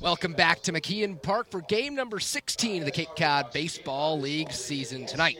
Welcome back to McKeon Park for game number 16 of the Cape Cod Baseball League season tonight.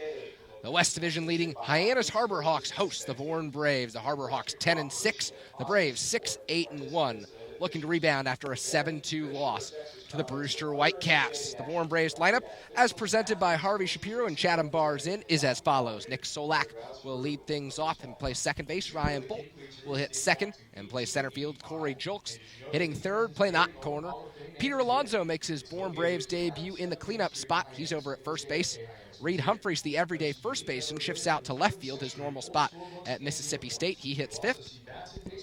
The West Division leading Hyannis Harbor Hawks host the Bourne Braves. The Harbor Hawks 10-6, the Braves 6-8-1, looking to rebound after a 7-2 loss to the Brewster Whitecaps. The Bourne Braves lineup, as presented by Harvey Shapiro and Chatham Bars Inn, is as follows. Nick Solak will lead things off and play second base. Ryan Bolt will hit second and play center field. Corey Julks hitting third, playing that corner. Peter Alonso makes his Bourne Braves debut in the cleanup spot. He's over at first base. Reed Humphreys, the everyday first baseman, shifts out to left field, his normal spot at Mississippi State. He hits fifth.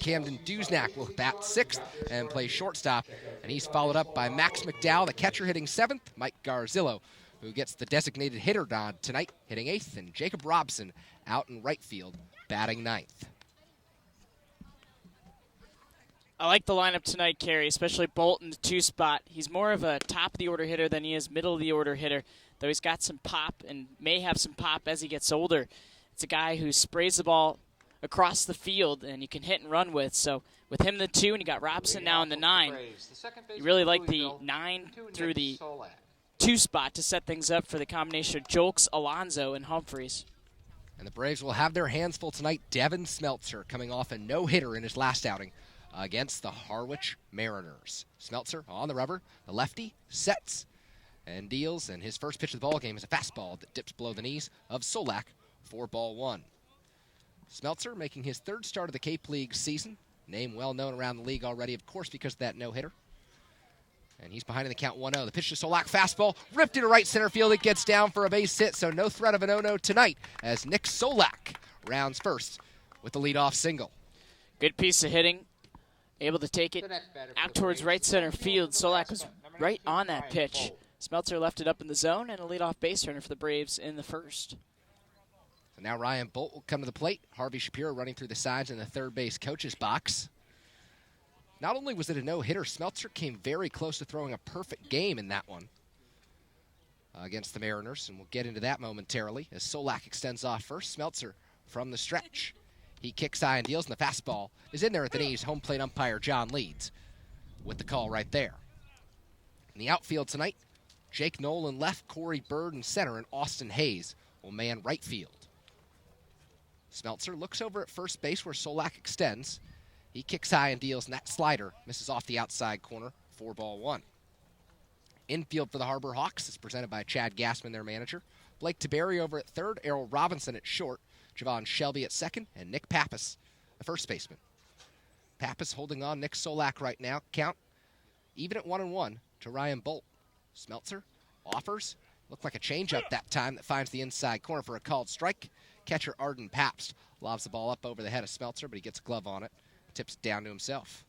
Camden Duznak will bat sixth and play shortstop, and he's followed up by Max McDowell, the catcher, hitting seventh. Mike Garzillo, who gets the designated hitter nod tonight, hitting eighth, and Jacob Robson out in right field, batting ninth. I like the lineup tonight, Kerry, especially Bolt in the two spot. He's more of a top-of-the-order hitter than he is middle-of-the-order hitter, though he's got some pop and may have some pop as he gets older. It's a guy who sprays the ball across the field and you can hit and run with. So with him in the 2 and you got Robson now in the 9, you really like the 9 through the 2 spot to set things up for the combination of Julks, Alonso, and Humphreys. And the Braves will have their hands full tonight. Devin Smeltzer coming off a no-hitter in his last outing against the Harwich Mariners. Smeltzer on the rubber, the lefty, sets and deals, and his first pitch of the ball game is a fastball that dips below the knees of Solak for ball 1. Smeltzer making his third start of the Cape League season. Name well known around the league already, of course, because of that no-hitter. And he's behind in the count 1-0. The pitch to Solak, fastball, ripped into right center field. It gets down for a base hit, so no threat of an 0-0 tonight as Nick Solak rounds first with the leadoff single. Good piece of hitting. Able to take it out towards right center field. Solak was right on that pitch. Smeltzer left it up in the zone, and a leadoff base runner for the Braves in the first. So now Ryan Bolt will come to the plate. Harvey Shapiro running through the sides in the third base coach's box. Not only was it a no-hitter, Smeltzer came very close to throwing a perfect game in that one against the Mariners, and we'll get into that momentarily as Solak extends off first. Smeltzer from the stretch. He kicks high and deals, and the fastball is in there at the knees. Home plate umpire John Leeds with the call right there. In the outfield tonight, Jake Nolan left, Corey Bird in center, and Austin Hayes will man right field. Smeltzer looks over at first base where Solak extends. He kicks high and deals, and that slider misses off the outside corner for ball 1. Infield for the Harbor Hawks is presented by Chad Gassman, their manager. Blake Taberry over at third, Errol Robinson at short, Javon Shelby at second, and Nick Pappas, the first baseman. Pappas holding on Nick Solak right now. Count even at 1-1 to Ryan Bolt. Smeltzer offers. Looked like a changeup that time that finds the inside corner for a called strike. Catcher Arden Pabst lobs the ball up over the head of Smeltzer, but he gets a glove on it. Tips it down to himself.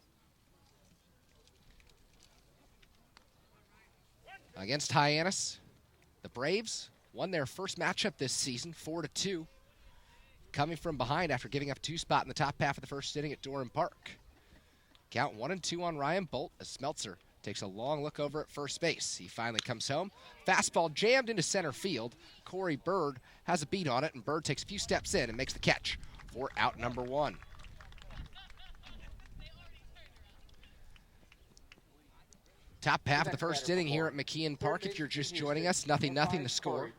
Against Hyannis, the Braves won their first matchup this season, 4-2. Coming from behind after giving up a 2 spot in the top half of the first inning at Durham Park. Count 1-2 on Ryan Bolt as Smeltzer takes a long look over at first base. He finally comes home. Fastball jammed into center field. Corey Bird has a beat on it, and Bird takes a few steps in and makes the catch for out number 1. Top half of the first inning here at McKeon Park. If you're just joining us, 0-0 the score.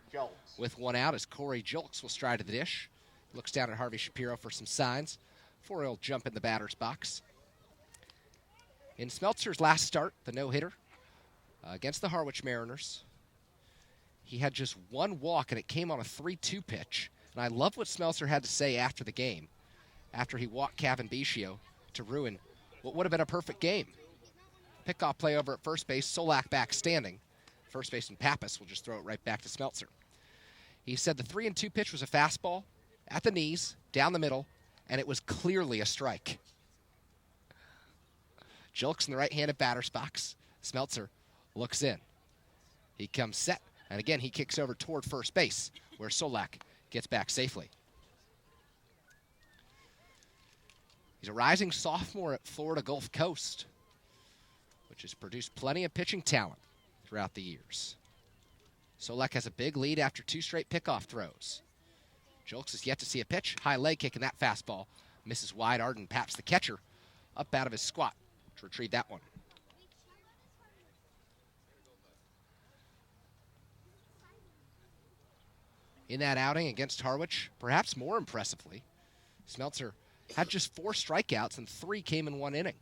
With 1 out as Corey Julks will stride to the dish. Looks down at Harvey Shapiro for some signs before he'll jump in the batter's box. In Smeltzer's last start, the no-hitter against the Harwich Mariners, he had just 1 walk, and it came on a 3-2 pitch. And I love what Smeltzer had to say after the game, after he walked Kevin Biggio to ruin what would have been a perfect game. Pickoff play over at first base, Solak back standing. First baseman Pappas will just throw it right back to Smeltzer. He said the 3-2 pitch was a fastball at the knees, down the middle, and it was clearly a strike. Julks in the right-handed batter's box. Smeltzer looks in. He comes set, and again he kicks over toward first base, where Solak gets back safely. He's a rising sophomore at Florida Gulf Coast, which has produced plenty of pitching talent throughout the years. Solak has a big lead after 2 straight pickoff throws. Julks is yet to see a pitch. High leg kick in that fastball. Misses wide. Arden Pabst, the catcher, up out of his squat to retrieve that one. In that outing against Harwich, perhaps more impressively, Smeltzer had just 4 strikeouts and 3 came in 1 inning.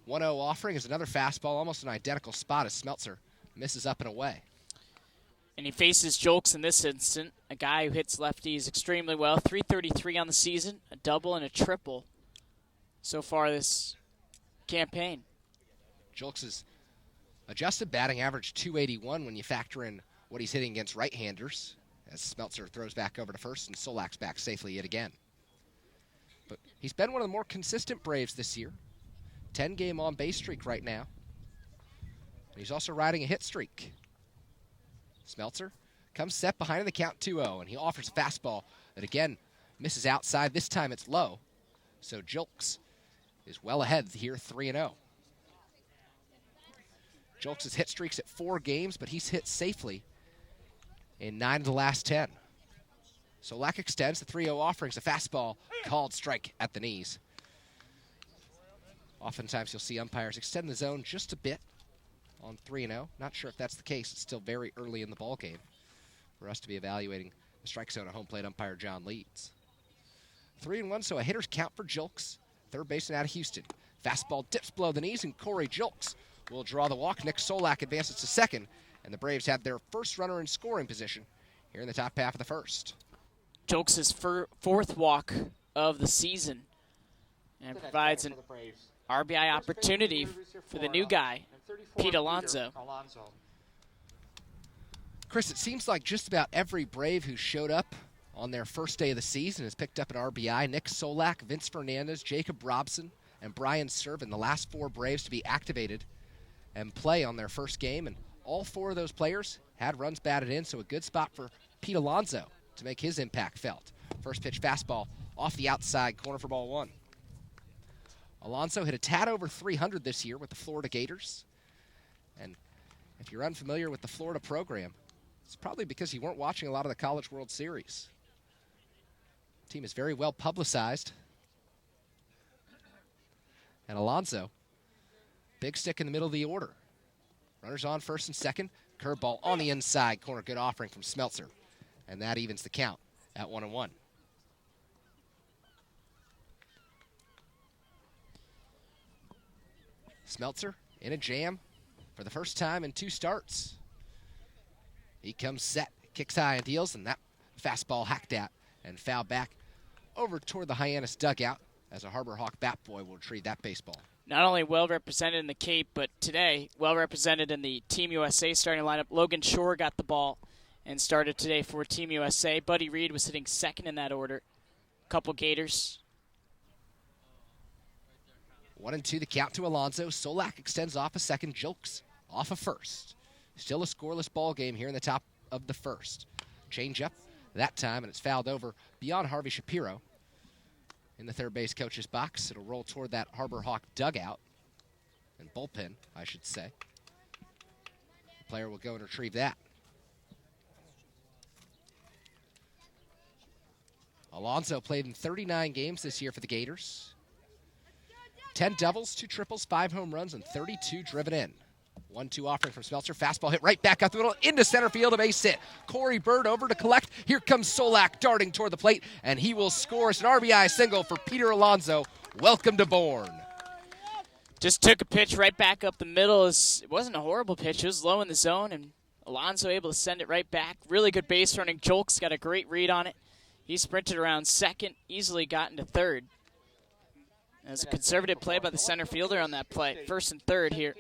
1-0 offering is another fastball, almost an identical spot as Smeltzer misses up and away. And he faces Jolks in this instant, a guy who hits lefties extremely well. 333 on the season, a double and a triple so far this campaign. Jolks' adjusted batting average 281 when you factor in what he's hitting against right-handers, as Smeltzer throws back over to first and Solak's back safely yet again. But he's been one of the more consistent Braves this year. 10-game on-base streak right now. And he's also riding a hit streak. Smeltzer comes set behind in the count 2-0, and he offers a fastball that again misses outside. This time it's low, so Jolks is well ahead here, 3-0. Jolks' hit streaks at 4 games, but he's hit safely in 9 of the last 10. Solak extends the 3-0 offerings, a fastball called strike at the knees. Oftentimes you'll see umpires extend the zone just a bit on 3-0. Not sure if that's the case. It's still very early in the ball game for us to be evaluating the strike zone at home plate umpire John Leeds. 3-1, so a hitter's count for Jolks, third baseman out of Houston. Fastball dips below the knees, and Corey Jolks will draw the walk. Nick Solak advances to second, and the Braves have their first runner in scoring position here in the top half of the first. Jolks' fourth walk of the season, and provides an RBI opportunity for the new guy, Pete Alonso. Chris, it seems like just about every Brave who showed up on their first day of the season has picked up an RBI. Nick Solak, Vince Fernandez, Jacob Robson, and Brian Servin, the last 4 Braves to be activated and play on their first game. And all 4 of those players had runs batted in, so a good spot for Pete Alonso to make his impact felt. First pitch fastball off the outside corner for ball 1. Alonso hit a tad over 300 this year with the Florida Gators. And if you're unfamiliar with the Florida program, it's probably because you weren't watching a lot of the College World Series. The team is very well publicized. And Alonso, big stick in the middle of the order. Runners on first and second. Curveball on the inside corner. Good offering from Smeltzer. And that evens the count at 1-1. Smeltzer in a jam for the first time in 2 starts. He comes set, kicks high and deals, and that fastball hacked at and fouled back over toward the Hyannis dugout as a Harbor Hawk bat boy will retrieve that baseball. Not only well represented in the Cape, but today well represented in the Team USA starting lineup. Logan Shore got the ball and started today for Team USA. Buddy Reed was sitting second in that order. Couple Gators. 1-2 the count to Alonso. Solak extends off a second. Jolks off a first. Still a scoreless ball game here in the top of the first. Change up that time, and it's fouled over beyond Harvey Shapiro in the third base coach's box. It'll roll toward that Harbor Hawk dugout and bullpen, I should say. The player will go and retrieve that. Alonso played in 39 games this year for the Gators. 10 doubles, 2 triples, 5 home runs, and 32 driven in. 1-2 offering from Smeltzer. Fastball hit right back up the middle into center field. A base hit. Corey Bird over to collect. Here comes Solak darting toward the plate, and he will score. It's an RBI single for Peter Alonso. Welcome to Bourne. Just took a pitch right back up the middle. It wasn't a horrible pitch. It was low in the zone, and Alonso able to send it right back. Really good base running. Jolks got a great read on it. He sprinted around second, easily got into third. As a conservative play by the center fielder on that play. First and third here.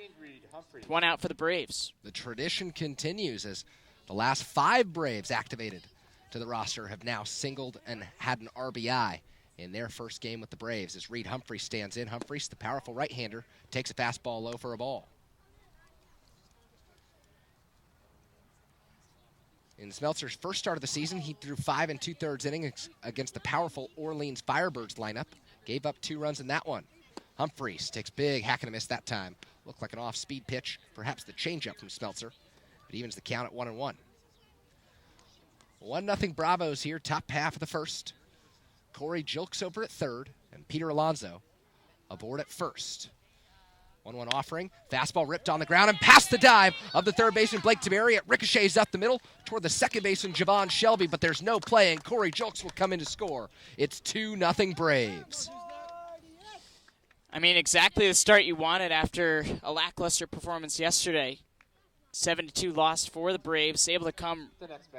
1 out for the Braves. The tradition continues as the last 5 Braves activated to the roster have now singled and had an RBI in their first game with the Braves as Reed Humphreys stands in. Humphreys, the powerful right-hander, takes a fastball low for a ball. In Smeltzer's first start of the season, he threw 5 2/3 innings against the powerful Orleans Firebirds lineup. Gave up 2 runs in that one. Humphreys takes big hack and a miss that time. Looked like an off-speed pitch, perhaps the changeup from Smeltzer, but evens the count at 1-1. 1-0 Bravos here, top half of the first. Corey Jolks over at third, and Peter Alonso aboard at first. 1-1 offering. Fastball ripped on the ground and past the dive of the third baseman, Blake Tiberi. It ricochets up the middle toward the second baseman, Javon Shelby, but there's no play, and Corey Julks will come in to score. It's 2-0 Braves. I mean, exactly the start you wanted after a lackluster performance yesterday. 7-2 loss for the Braves, able to come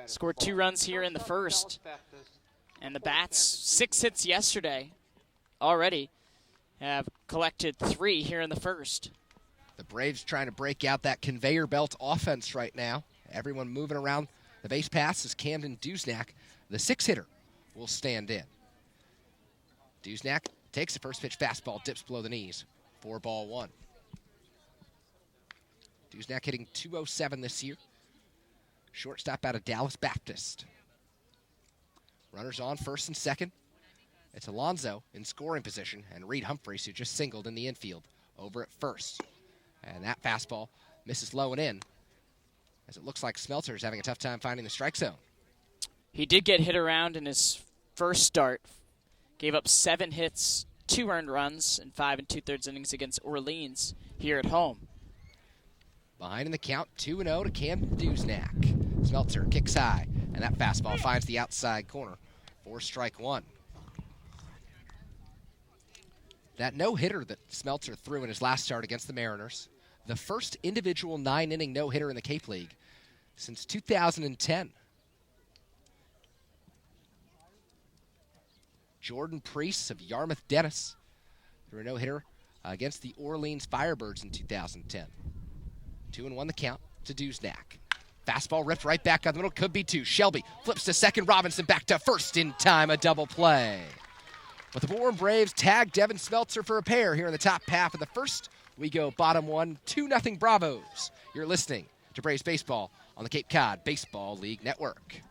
score 2 runs here in the first. And the Bats, 6 hits yesterday already, have collected 3 here in the first. The Braves trying to break out that conveyor belt offense right now. Everyone moving around the base pass as Camden Duznak, the 6-hitter, will stand in. Duznak takes the first pitch fastball, dips below the knees. 4-1. Duznak hitting .207 this year. Shortstop out of Dallas Baptist. Runners on first and second. It's Alonso in scoring position, and Reed Humphreys, who just singled in the infield, over at first. And that fastball misses low and in, as it looks like Smeltzer is having a tough time finding the strike zone. He did get hit around in his first start. Gave up 7 hits, 2 earned runs, and 5 2/3 innings against Orleans here at home. Behind in the count, 2-0 to Camden Duznak. Smeltzer kicks high, and that fastball finds the outside corner for strike 1. That no-hitter that Smeltzer threw in his last start against the Mariners, the first individual 9-inning no-hitter in the Cape League since 2010. Jordan Priest of Yarmouth Dennis threw a no-hitter against the Orleans Firebirds in 2010. 2-1 the count to Duznak. Fastball ripped right back out the middle, could be 2. Shelby flips to second, Robinson back to first in time, a double play. But the Bourne Braves tag Devin Smeltzer for a pair here in the top half of the first. We go bottom 1, 2-0 Bravos. You're listening to Braves Baseball on the Cape Cod Baseball League Network.